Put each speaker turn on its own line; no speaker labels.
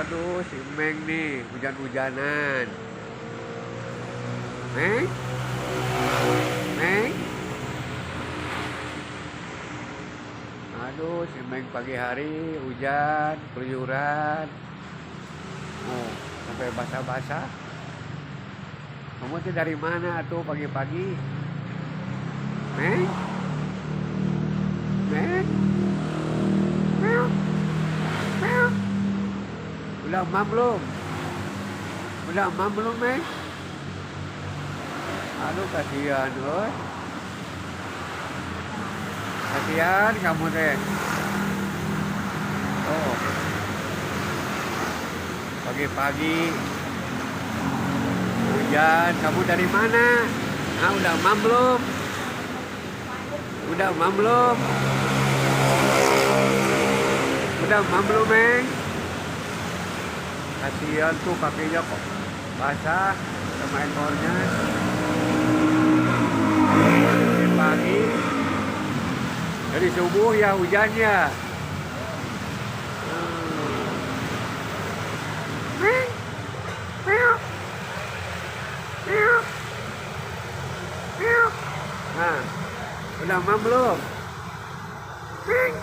Aduh, si Meng nih, hujan-hujanan. Meng? Meng? Aduh, si Meng pagi hari hujan, keluyuran. Oh, sampai basah-basah. Kamu tuh dari mana tuh pagi-pagi? Meng? Meng? Meow. Meow. Udah mam belum? Udah mam belum, Meng? Aduh, kasihan, oi. Kasihan kamu teh. Oh, pagi-pagi hujan. Kamu dari mana? Ah, udah mam belum? Udah mam belum? Udah mam belum, Meng? Kasihan tuh kakinya kok basah sama ekornya. Pagi dari subuh ya hujannya. Meng, meow, meow, meow. Nah, udah mam belum? Meng.